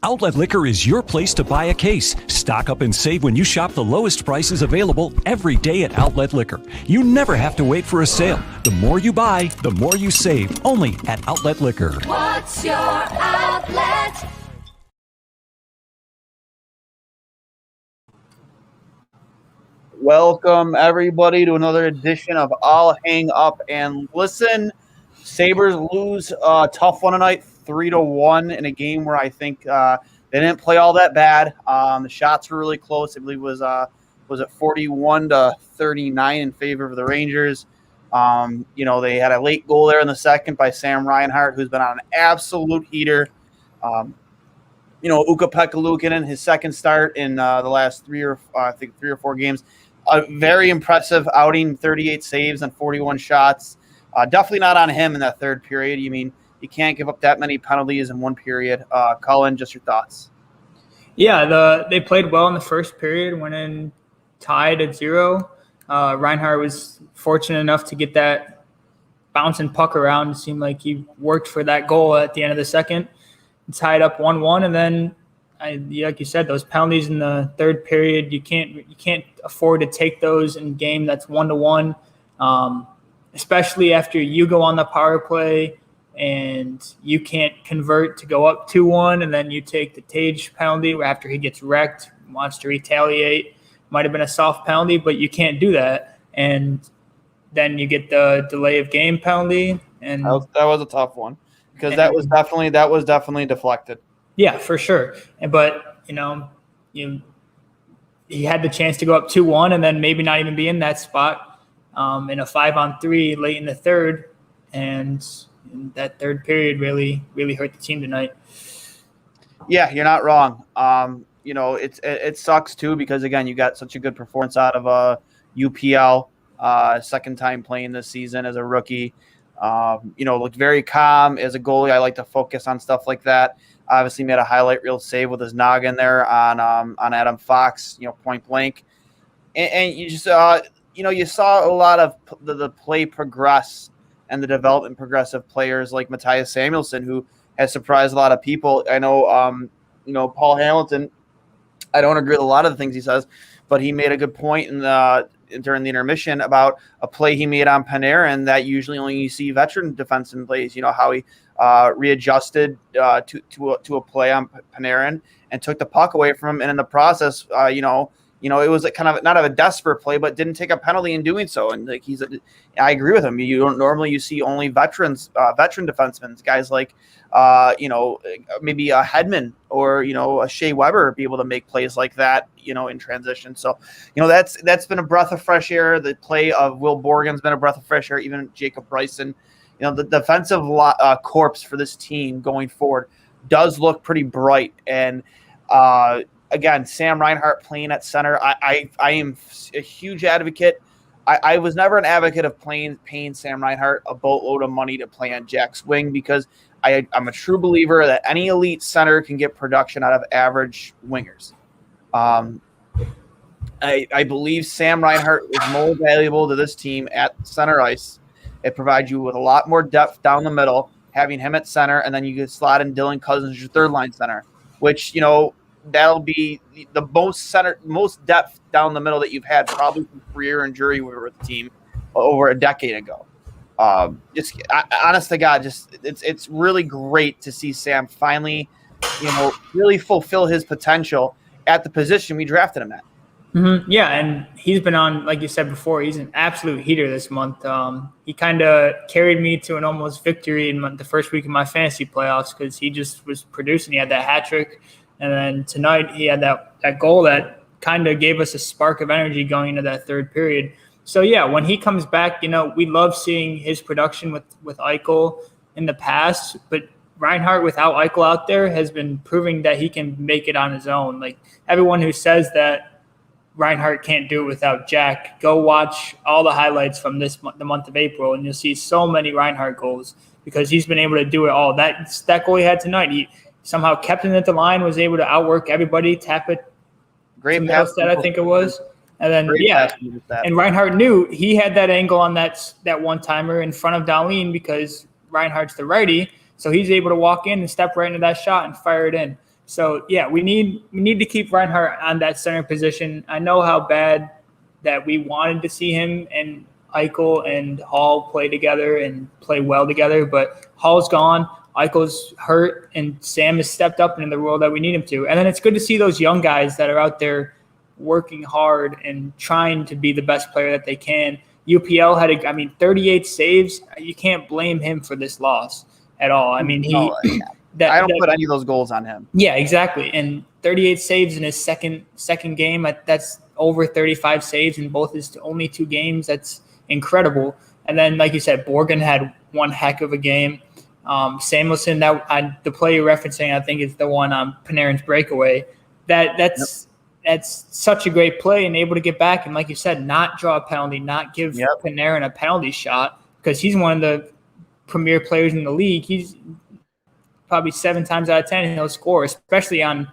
Outlet Liquor is your place to buy a case. Stock up and save when you shop the lowest prices available every day at Outlet Liquor. You never have to wait for a sale. The more you buy, the more you save. Only at Outlet Liquor. What's your outlet? Welcome, everybody, to another edition of I'll Hang Up and Listen. Sabres lose a tough one tonight, 3-1 in a game where I think they didn't play all that bad. The shots were really close. I believe it was it 41-39 in favor of the Rangers. They had a late goal there in the second by Sam Reinhart, who's been on an absolute heater. Ukko-Pekka Luukkonen, his second start in the last three or four games. A very impressive outing, 38 saves on 41 shots. Definitely not on him in that third period. You can't give up that many penalties in one period. Cullen, just your thoughts. Yeah, they played well in the first period, went in tied at 0. Reinhart was fortunate enough to get that bouncing puck around. It seemed like he worked for that goal at the end of the second. Tied up 1-1, and then, like you said, those penalties in the third period, you can't afford to take those in a game that's 1-1, especially after you go on the power play and you can't convert to go up 2-1, and then you take the Tage penalty after he gets wrecked, wants to retaliate. Might have been a soft penalty, but you can't do that, and then you get the delay of game penalty, and that was a tough one. Because that was definitely deflected. Yeah, for sure. But he had the chance to go up 2-1 and then maybe not even be in that spot in a 5-on-3 late in the third, and that third period really hurt the team tonight. Yeah, you're not wrong. It sucks too because again you got such a good performance out of UPL, second time playing this season as a rookie. Looked very calm as a goalie. I like to focus on stuff like that. Obviously made a highlight reel save with his noggin there on Adam Fox, point blank. And you just, you saw a lot of the play progress and the development progress of players like Matthias Samuelsson, who has surprised a lot of people. I know, Paul Hamilton, I don't agree with a lot of the things he says, but he made a good point during the intermission about a play he made on Panarin that usually only you see veteran defensemen plays. How he readjusted to a play on Panarin and took the puck away from him, and in the process, it was kind of not a desperate play, but didn't take a penalty in doing so. And I agree with him. You don't normally see only veteran defensemen, guys like maybe a Hedman or a Shea Weber be able to make plays like that, in transition. So, that's been a breath of fresh air. The play of Will Borgen's been a breath of fresh air. Even Jacob Bryson, the defensive corps for this team going forward does look pretty bright. And again, Sam Reinhart playing at center. I am a huge advocate. I was never an advocate of paying Sam Reinhart a boatload of money to play on Jack's wing because I'm a true believer that any elite center can get production out of average wingers. I believe Sam Reinhart is more valuable to this team at center ice. It provides you with a lot more depth down the middle, having him at center, and then you can slot in Dylan Cousins as your third line center, which, that'll be the most depth down the middle that you've had probably from Freer and Drury when we were with the team over a decade ago. Honest to God, it's really great to see Sam finally, really fulfill his potential at the position we drafted him at. Mm-hmm. Yeah, and he's been on, like you said before, he's an absolute heater this month. He kind of carried me to an almost victory in the first week of my fantasy playoffs because he just was producing. He had that hat trick, and then tonight he had that goal that kind of gave us a spark of energy going into that third period. So, yeah, when he comes back, we love seeing his production with Eichel in the past, but Reinhart without Eichel out there has been proving that he can make it on his own. Like, everyone who says that Reinhart can't do it without Jack, go watch all the highlights from the month of April, and you'll see so many Reinhart goals because he's been able to do it all. That goal he had tonight, he somehow kept it at the line, was able to outwork everybody, tap it. Great pass. That I think it was. And then, and Reinhart knew he had that angle on that one-timer in front of Dahlin because Reinhart's the righty, so he's able to walk in and step right into that shot and fire it in. So yeah, we need to keep Reinhart on that center position. I know how bad that we wanted to see him and Eichel and Hall play together and play well together, but Hall's gone, Eichel's hurt, and Sam has stepped up into the role that we need him to. And then it's good to see those young guys that are out there working hard and trying to be the best player that they can. UPL had 38 saves. You can't blame him for this loss at all. I mean, I don't put any of those goals on him. Yeah, exactly. And 38 saves in his second game. That's over 35 saves in both his only 2 games. That's incredible. And then, like you said, Borgen had one heck of a game. Samuelson, the play you're referencing, I think is the one on Panarin's breakaway. That's such a great play and able to get back and, like you said, not draw a penalty, not give Panarin a penalty shot, because he's one of the premier players in the league. He's probably 7 times out of 10 he'll score, especially on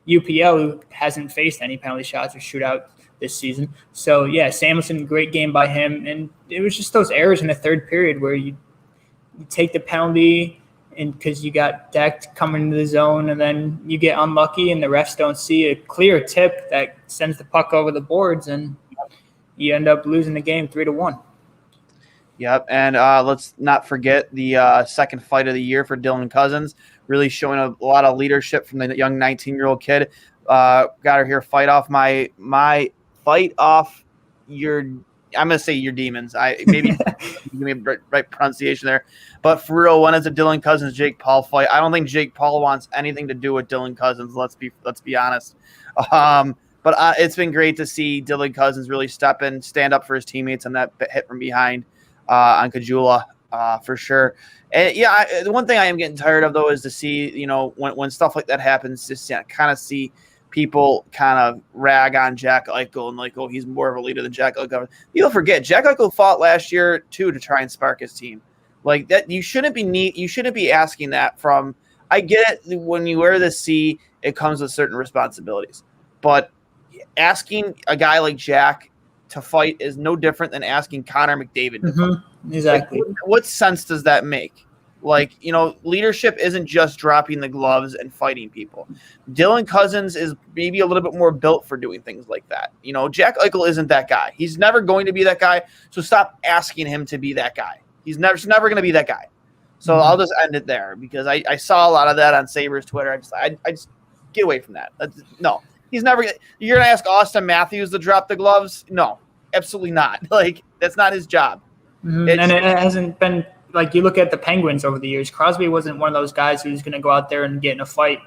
UPL, who hasn't faced any penalty shots or shootout this season. So, yeah, Samuelson, great game by him. And it was just those errors in the third period where you take the penalty and because you got decked coming into the zone, and then you get unlucky and the refs don't see a clear tip that sends the puck over the boards, and you end up losing the game 3-1. Yep, and let's not forget the second fight of the year for Dylan Cousins, really showing a lot of leadership from the young 19-year-old kid. Got her here, fight off your – I'm going to say your demons. Maybe give me a right pronunciation there. But for real, when it's a Dylan Cousins, Jake Paul fight, I don't think Jake Paul wants anything to do with Dylan Cousins. Let's be honest. But it's been great to see Dylan Cousins really step in, stand up for his teammates on that hit from behind on Kajula for sure. And the one thing I am getting tired of though is to see, when stuff like that happens, just kind of see people kind of rag on Jack Eichel and like, oh, he's more of a leader than Jack Eichel. People forget Jack Eichel fought last year too to try and spark his team. Like that, you shouldn't be asking that from. I get it, when you wear the C, it comes with certain responsibilities, but asking a guy like Jack to fight is no different than asking Connor McDavid to fight. Exactly. Like, what sense does that make? Like, leadership isn't just dropping the gloves and fighting people. Dylan Cousins is maybe a little bit more built for doing things like that. Jack Eichel isn't that guy. He's never going to be that guy. So stop asking him to be that guy. He's never going to be that guy. So I'll just end it there because I saw a lot of that on Sabres Twitter. I just get away from that. No, he's never. You're going to ask Austin Matthews to drop the gloves? No, absolutely not. Like, that's not his job. And it hasn't been. Like, you look at the Penguins over the years, Crosby wasn't one of those guys who's going to go out there and get in a fight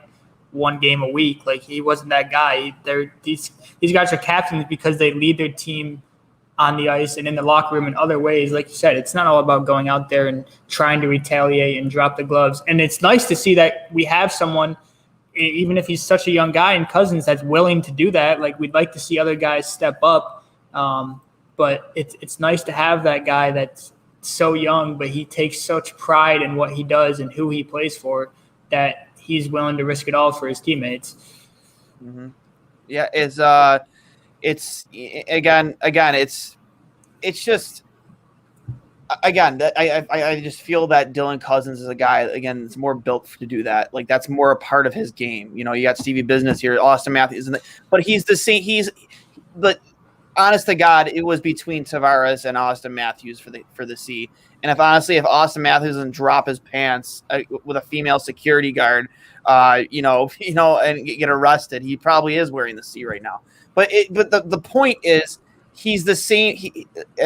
one game a week. Like, he wasn't that guy. These guys are captains because they lead their team on the ice and in the locker room in other ways. Like you said, it's not all about going out there and trying to retaliate and drop the gloves. And it's nice to see that we have someone, even if he's such a young guy in Cousins, that's willing to do that. Like, we'd like to see other guys step up. But it's nice to have that guy that's so young, but he takes such pride in what he does and who he plays for that he's willing to risk it all for his teammates. Mm-hmm. Yeah, it's again, it's just that I just feel that Dylan Cousins is a guy again that's more built to do that. Like, that's more a part of his game. You got Stevie Business here, Austin Matthews, but he's the same. But honest to God, it was between Tavares and Austin Matthews for the C. And if Austin Matthews doesn't drop his pants with a female security guard, and get arrested, he probably is wearing the C right now. But the point is, he's the same.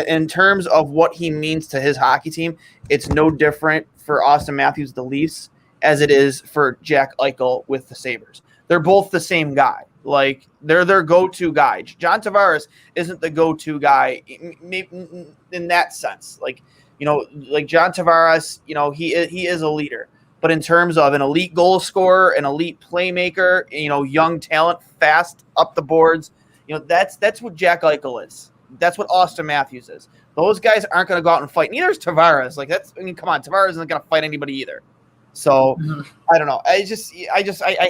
In terms of what he means to his hockey team, it's no different for Austin Matthews, the Leafs, as it is for Jack Eichel with the Sabres. They're both the same guy. Like, they're their go-to guy. John Tavares isn't the go-to guy in that sense. Like John Tavares, he is a leader. But in terms of an elite goal scorer, an elite playmaker, young talent, fast up the boards, that's what Jack Eichel is. That's what Austin Matthews is. Those guys aren't going to go out and fight. Neither is Tavares. Come on, Tavares isn't going to fight anybody either. So I don't know. I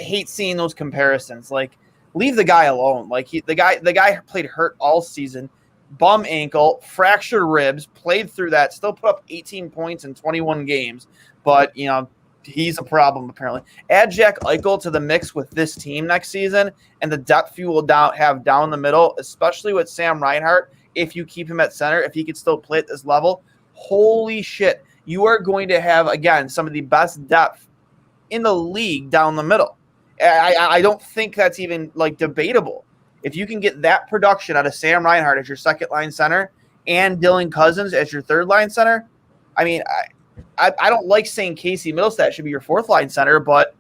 hate seeing those comparisons. Like, leave the guy alone. Like, the guy played hurt all season, bum ankle, fractured ribs, played through that, still put up 18 points in 21 games. But he's a problem apparently. Add Jack Eichel to the mix with this team next season, and the depth you will have down the middle, especially with Sam Reinhart. If you keep him at center, if he can still play at this level, holy shit, you are going to have again some of the best depth in the league down the middle. I don't think that's even like debatable. If you can get that production out of Sam Reinhart as your second line center and Dylan Cousins as your third line center, I mean, I don't like saying Casey Middlestat should be your fourth line center, but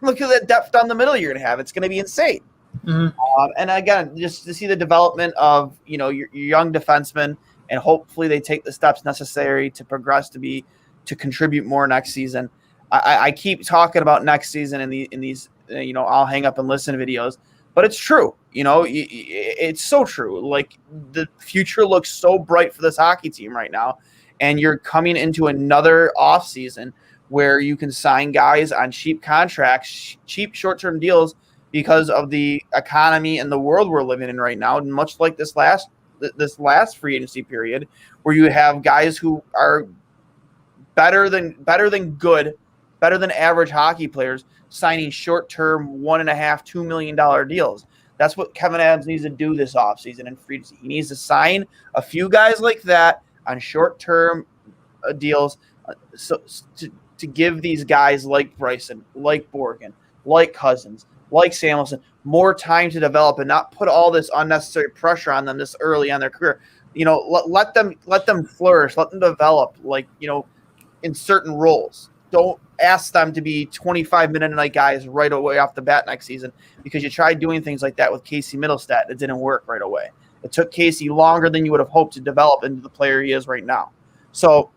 look at that depth down the middle you're going to have. It's going to be insane. Mm-hmm. And again, just to see the development of your young defensemen, and hopefully they take the steps necessary to progress to contribute more next season. I keep talking about next season in these I'll hang up and listen videos, but it's true. It's so true. Like the future looks so bright for this hockey team right now. And you're coming into another offseason where you can sign guys on cheap contracts, cheap short-term deals because of the economy and the world we're living in right now. And much like this last free agency period, where you have guys who are better than good, better than average hockey players signing short-term $1.5–2 million deals. That's what Kevin Adams needs to do this offseason in free agency. He needs to sign a few guys like that on short-term deals to give these guys like Bryson, like Borgen, like Cousins, like Samuelson, more time to develop and not put all this unnecessary pressure on them this early on their career. Let them flourish, let them develop, in certain roles. Don't ask them to be 25-minute-a-night guys right away off the bat next season because you tried doing things like that with Casey Middlestat. It didn't work right away. It took Casey longer than you would have hoped to develop into the player he is right now. So,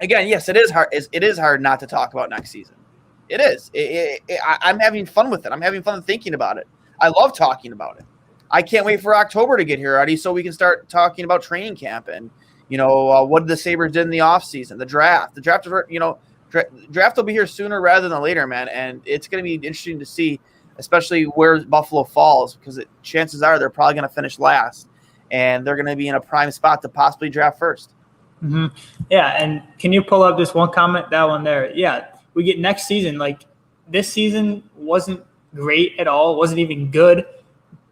again, yes, it is hard. It is hard not to talk about next season. It is. I'm having fun with it. I'm having fun thinking about it. I love talking about it. I can't wait for October to get here already so we can start talking about training camp and, what the Sabres did in the offseason, the draft. The draft, draft will be here sooner rather than later, man, and it's going to be interesting to see, especially where Buffalo falls, because chances are they're probably going to finish last, and they're going to be in a prime spot to possibly draft first. Mm-hmm. Yeah, and can you pull up this one comment, that one there? Yeah, we get next season. Like, this season wasn't great at all. It wasn't even good.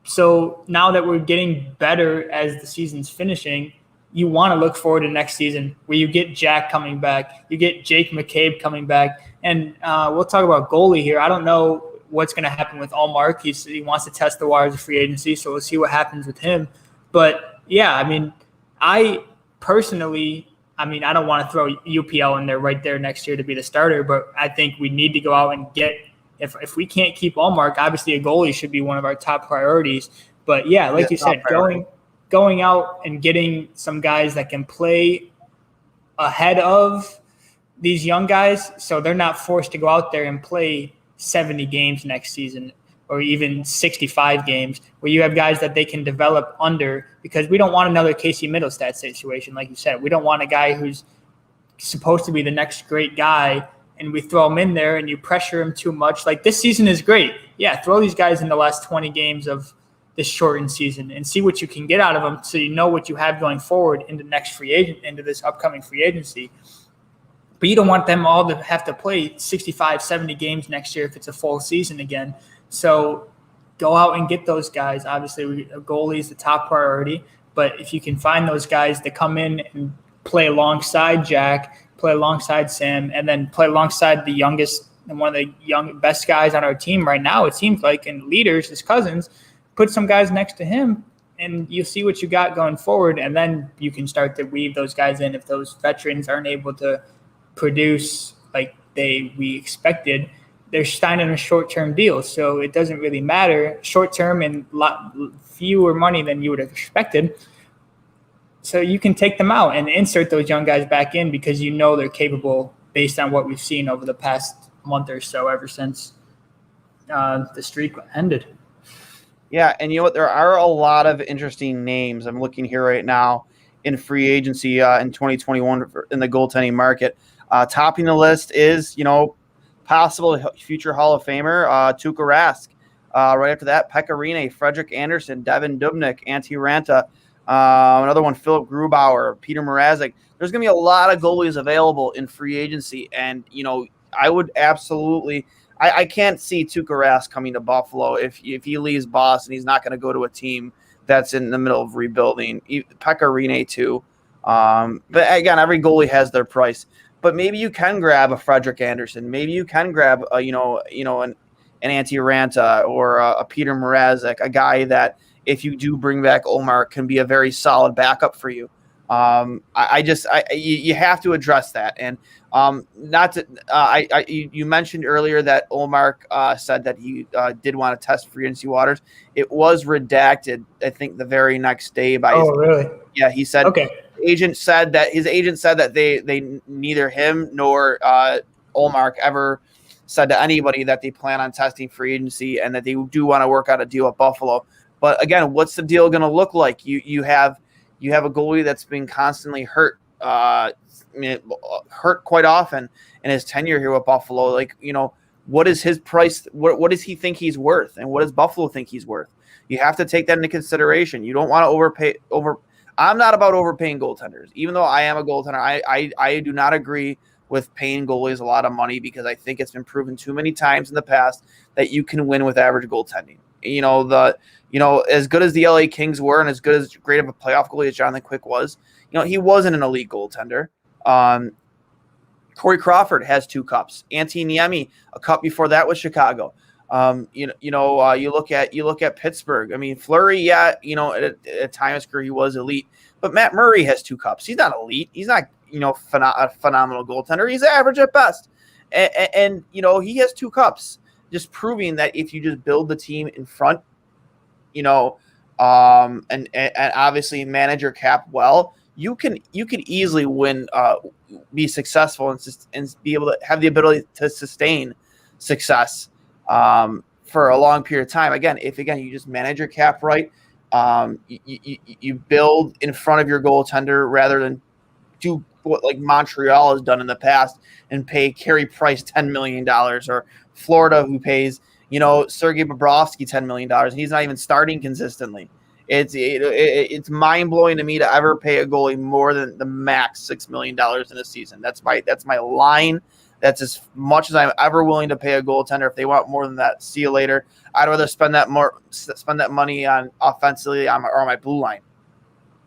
So now that we're getting better as the season's finishing, you want to look forward to next season where you get Jack coming back, you get Jake McCabe coming back, and we'll talk about goalie here. I don't know what's going to happen with Allmark. He wants to test the waters of free agency, so we'll see what happens with him. But, yeah, I mean, I personally, I don't want to throw UPL in there right there next year to be the starter, but I think we need to go out and get – if we can't keep Allmark, obviously a goalie should be one of our top priorities. But, yeah, like you said, going out and getting some guys that can play ahead of these young guys so they're not forced to go out there and play 70 games next season or even 65 games where you have guys that they can develop under, because we don't want another Casey Middlestat situation. Like you said, we don't want a guy who's supposed to be the next great guy and we throw him in there and you pressure him too much. Like, this season is great. Yeah, throw these guys in the last 20 games of this shortened season and see what you can get out of them so you know what you have going forward into this upcoming free agency. But you don't want them all to have to play 65, 70 games next year if it's a full season again. So go out and get those guys. Obviously, goalie is the top priority. But if you can find those guys to come in and play alongside Jack, play alongside Sam, and then play alongside the youngest and one of the best guys on our team right now, it seems like, and leaders, his Cousins, put some guys next to him, and you'll see what you got going forward, and then you can start to weave those guys in if those veterans aren't able to produce like we expected. They're signing a short-term deal, so it doesn't really matter. Short-term and fewer money than you would have expected. So you can take them out and insert those young guys back in because you know they're capable based on what we've seen over the past month or so ever since the streak ended. Yeah, and you know what? There are a lot of interesting names. I'm looking here right now in free agency in 2021 in the goaltending market. Topping the list is, possible future Hall of Famer Tuukka Rask. Right after that, Pekka Rinne, Frederick Anderson, Devin Dubnyk, Antti Ranta, Another one, Philip Grubauer, Peter Mrazek. There's going to be a lot of goalies available in free agency. And, I would absolutely – I can't see Tuukka Rask coming to Buffalo. If he leaves Boston, he's not going to go to a team that's in the middle of rebuilding. Pekka Rinne too. But, again, every goalie has their price. But maybe you can grab a Frederick Anderson. Maybe you can grab, an Antti Ranta or a Peter Mrazek, a guy that – if you do bring back Omar, can be a very solid backup for you. You have to address that. And you mentioned earlier that Omar said that he did want to test free agency waters. It was redacted, I think, the very next day by. Oh, really? Yeah, he said. Okay. His agent said that they neither him nor Omar ever said to anybody that they plan on testing free agency and that they do want to work out a deal at Buffalo. But again, what's the deal going to look like? You have a goalie that's been constantly hurt, hurt quite often in his tenure here with Buffalo. Like, what is his price? What does he think he's worth, and what does Buffalo think he's worth? You have to take that into consideration. You don't want to overpay. I'm not about overpaying goaltenders, even though I am a goaltender. I do not agree with paying goalies a lot of money because I think it's been proven too many times in the past that you can win with average goaltending. As good as the LA Kings were and as great of a playoff goalie as Jonathan Quick was, he wasn't an elite goaltender. Corey Crawford has 2 cups. Antti Niemi, a cup before that with Chicago. You look at Pittsburgh. I mean, Fleury, at a time in his career he was elite, but Matt Murray has 2 cups. He's not elite. He's not a phenomenal goaltender. He's average at best, and he has 2 cups. Just proving that if you just build the team in front, and obviously manage your cap well, you can easily win, be successful, and be able to have the ability to sustain success for a long period of time. If you just manage your cap right, you build in front of your goaltender rather than do what like Montreal has done in the past and pay Carey Price $10 million, or Florida, who pays, Sergei Bobrovsky $10 million, and he's not even starting consistently. It's mind blowing to me to ever pay a goalie more than the max $6 million in a season. That's my line. That's as much as I'm ever willing to pay a goaltender. If they want more than that, see you later. I'd rather spend that money on offensively or on my blue line.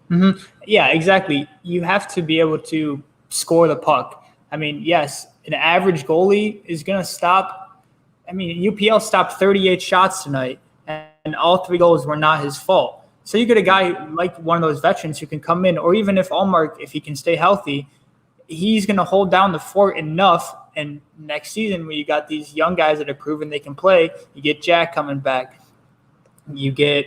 Mm-hmm. Yeah, exactly. You have to be able to score the puck. I mean, yes, an average goalie is going to stop. I mean, UPL stopped 38 shots tonight, and all 3 goals were not his fault. So you get a guy like one of those veterans who can come in, or even if Allmark, if he can stay healthy, he's going to hold down the fort enough. And next season, when you got these young guys that have proven they can play, you get Jack coming back, you get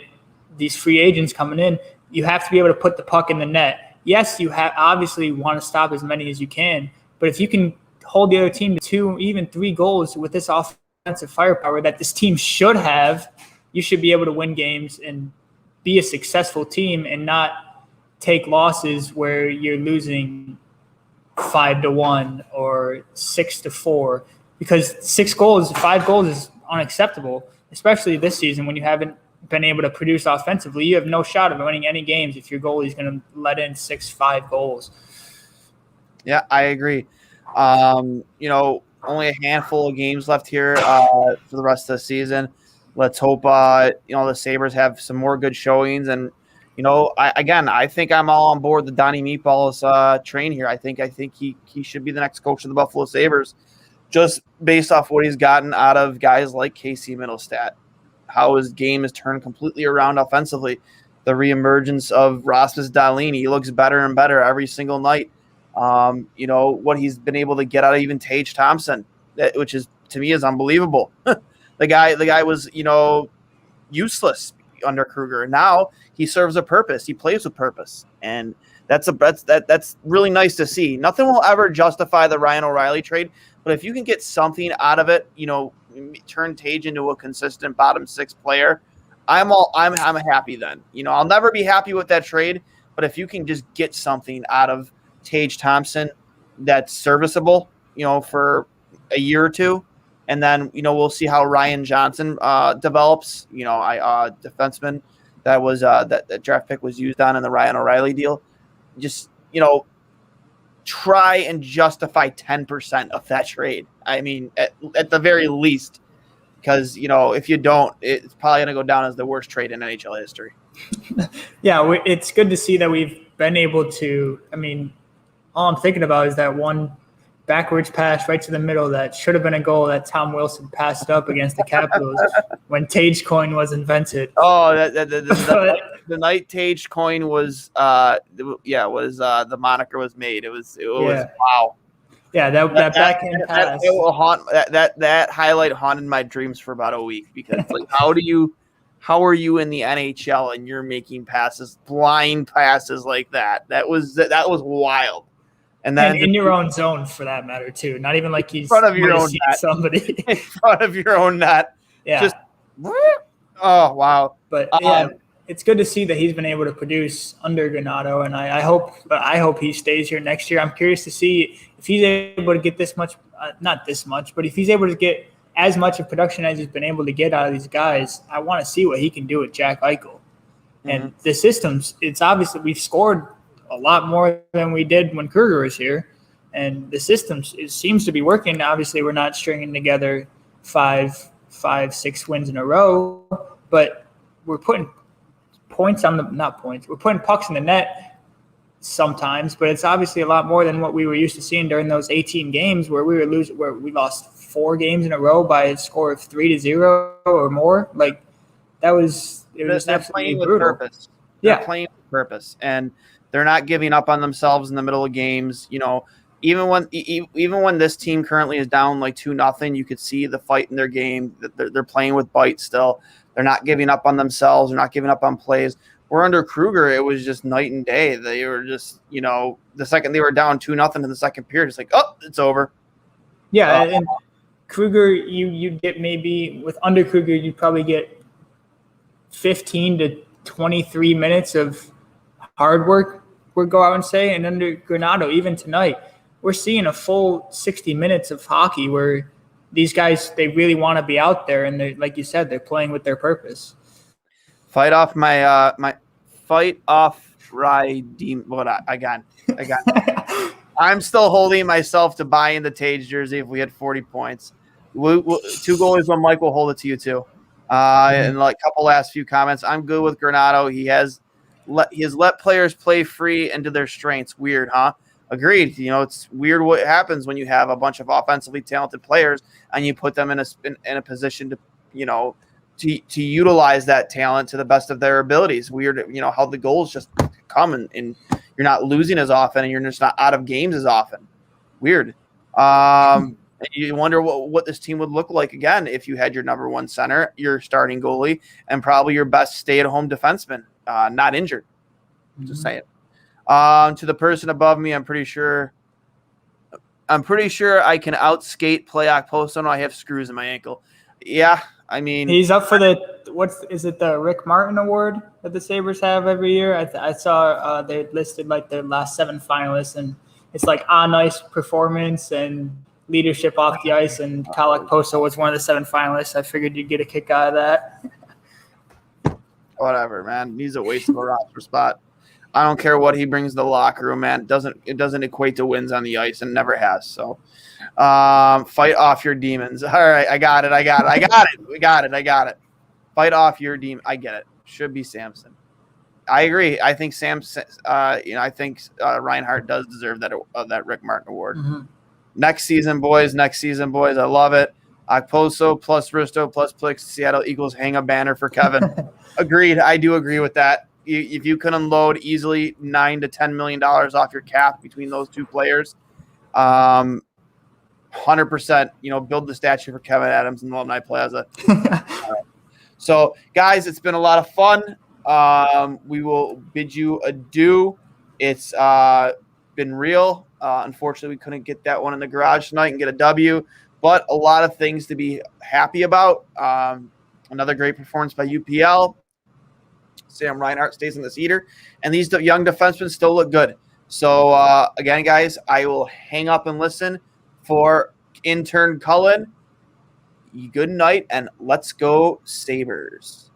these free agents coming in, you have to be able to put the puck in the net. Yes, you obviously want to stop as many as you can, but if you can hold the other team to 2, even 3 goals with this offensive firepower that this team should have, you should be able to win games and be a successful team and not take losses where you're losing 5-1 or 6-4, because 5 goals is unacceptable, especially this season when you haven't been able to produce offensively. You have no shot of winning any games if your goalie is going to let in 5 goals. Yeah, I agree. Only a handful of games left here for the rest of the season. Let's hope the Sabres have some more good showings. And I think I'm all on board the Donnie Meatballs train here. I think he should be the next coach of the Buffalo Sabres, just based off what he's gotten out of guys like Casey Middlestat, how his game has turned completely around offensively. The reemergence of Rasmus Dahlin, he looks better and better every single night. What he's been able to get out of even Tage Thompson, which is, to me, is unbelievable. The guy was, useless under Kruger, and now he serves a purpose. He plays with purpose, and that's really nice to see. Nothing will ever justify the Ryan O'Reilly trade, but if you can get something out of it, turn Tage into a consistent bottom 6 player, I'm happy then. I'll never be happy with that trade, but if you can just get something out of Tage Thompson that's serviceable, for a year or 2, and then we'll see how Ryan Johnson develops. Defenseman that was that draft pick was used on in the Ryan O'Reilly deal. Just, try and justify 10% of that trade. I mean, at the very least, because, if you don't, it's probably going to go down as the worst trade in NHL history. Yeah, it's good to see that we've been able to. I mean, all I'm thinking about is that one backwards pass right to the middle that should have been a goal that Tom Wilson passed up against the Capitals when Tage coin was invented. Oh, the night Tage coin was, the moniker was made. It was wow. Yeah, that backhand pass. That highlight haunted my dreams for about a week because how are you in the NHL and you're making blind passes like that? That was wild. And then in your own zone, for that matter, too. Not even like he's in front of your own net. Somebody in front of your own net. Yeah. Just, oh wow. But it's good to see that he's been able to produce under Granato, and I hope he stays here next year. I'm curious to see if he's able to get this much, not this much, but if he's able to get as much of production as he's been able to get out of these guys. I want to see what he can do with Jack Eichel. And the systems, it's obvious that we've scored a lot more than we did when Kruger was here. And the systems, it seems to be working. Obviously, we're not stringing together 5, 6 wins in a row, but we're putting we're putting pucks in the net sometimes, but it's obviously a lot more than what we were used to seeing during those 18 games where we lost 4 games in a row by a score of 3-0 or more. Like it was absolutely brutal. Purpose. They're playing with purpose, and they're not giving up on themselves in the middle of games. Even when this team currently is down like 2-0, you could see the fight in their game. They're playing with bite still. They're not giving up on themselves. They're not giving up on plays. Where under Kruger, it was just night and day. They were just, the second they were down 2-0 in the second period, it's like, oh, it's over. Yeah, and Kruger, you'd get maybe with under Kruger, you'd probably get 15 to 23 minutes of hard work, we'll go out and say. And under Granato, even tonight, we're seeing a full 60 minutes of hockey where these guys, they really want to be out there. And they're, like you said, they're playing with their purpose. Fight off my fight off ride. Again. I'm still holding myself to buy in the Tage jersey if we had 40 points. 2 goalies, one Mike will hold it to you too. And like a couple last few comments. I'm good with Granato. He has let players play free into their strengths. Weird, huh? Agreed. It's weird what happens when you have a bunch of offensively talented players and you put them in a position to, to utilize that talent to the best of their abilities. Weird, how the goals just come and you're not losing as often and you're just not out of games as often. Weird. You wonder what this team would look like again if you had your number one center, your starting goalie, and probably your best stay-at-home defenseman not injured. Just saying. To the person above me, I'm pretty sure I can outskate Playoff Post. I have screws in my ankle. Yeah, I mean, he's up for the the Rick Martin Award that the Sabres have every year? I saw they listed like their last 7 finalists, and it's like on ice performance and leadership off the ice. And Kalak Poso was one of the 7 finalists. I figured you'd get a kick out of that. Whatever, man. He's a waste of a roster spot. I don't care what he brings to the locker room, man. It doesn't equate to wins on the ice and never has. So, fight off your demons. All right, I got it. We got it. Fight off your demon. I get it. Should be Samson. I agree. I think Samson. I think Reinhart does deserve that Rick Martin Award. Next season, boys. I love it. Okposo plus Risto plus Plix. Seattle Eagles hang a banner for Kevin. Agreed. I do agree with that. If you can unload easily $9 to $10 million off your cap between those 2 players, 100%, build the statue for Kevin Adams in Alumni Plaza. So, guys, it's been a lot of fun. We will bid you adieu. It's been real. Unfortunately, we couldn't get that one in the garage tonight and get a W, but a lot of things to be happy about. Another great performance by UPL. Sam Reinhart stays in the heater, and these young defensemen still look good. So, again, guys, I will hang up and listen for intern Cullen. Good night, and let's go Sabres.